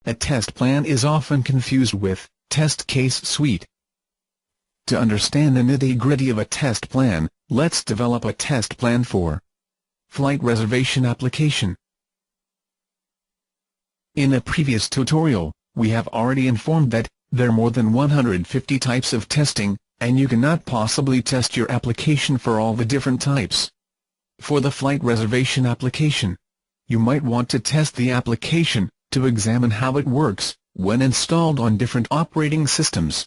a test plan is often confused with test case suite. To understand the nitty-gritty of a test plan, let's develop a test plan for flight reservation application. In a previous tutorial, we have already informed that there are more than 150 types of testing, and you cannot possibly test your application for all the different types. For the flight reservation application, you might want to test the application to examine how it works when installed on different operating systems.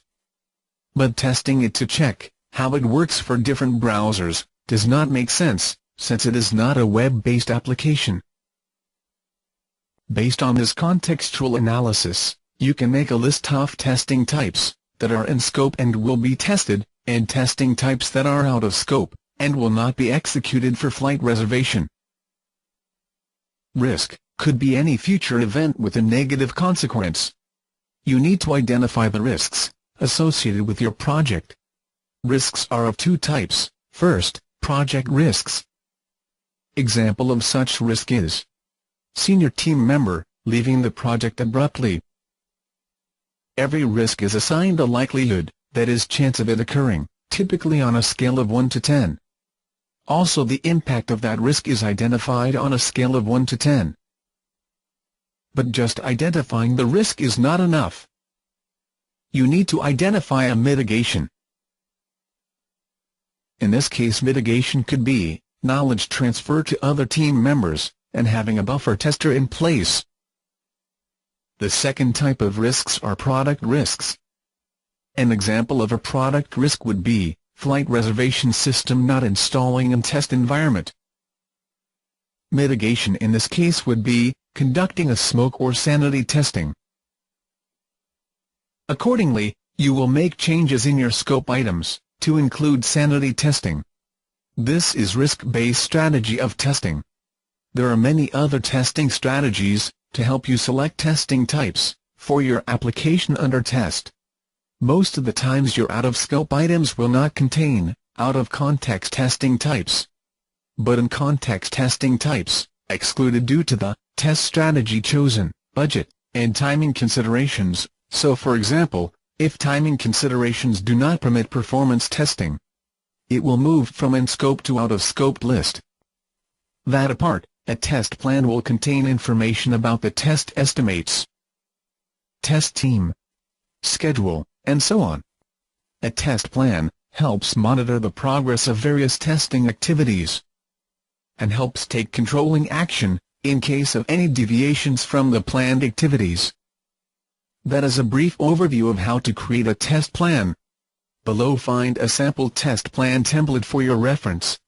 But testing it to check how it works for different browsers does not make sense, since it is not a web-based application. Based on this contextual analysis, you can make a list of testing types that are in scope and will be tested, and testing types that are out of scope and will not be executed for flight reservation. Risk could be any future event with a negative consequence. You need to identify the risks associated with your project. Risks are of two types. First, project risks. Example of such risk is senior team member leaving the project abruptly. Every risk is assigned a likelihood, that is, chance of it occurring, typically on a scale of 1 to 10. Also, the impact of that risk is identified on a scale of 1 to 10. But just identifying the risk is not enough. You need to identify a mitigation. In this case, mitigation could be knowledge transfer to other team members, and having a buffer tester in place. The second type of risks are product risks. An example of a product risk would be flight reservation system not installing in test environment. Mitigation in this case would be conducting a smoke or sanity testing. Accordingly, you will make changes in your scope items to include sanity testing. This is risk-based strategy of testing. There are many other testing strategies to help you select testing types for your application under test. Most of the times your out-of-scope items will not contain out-of-context testing types. But in context testing types, excluded due to the test strategy chosen, budget, and timing considerations. So for example, if timing considerations do not permit performance testing, it will move from in-scope to out-of-scope list. That apart, a test plan will contain information about the test estimates, test team, schedule, and so on. A test plan helps monitor the progress of various testing activities and helps take controlling action in case of any deviations from the planned activities. That is a brief overview of how to create a test plan. Below, find a sample test plan template for your reference.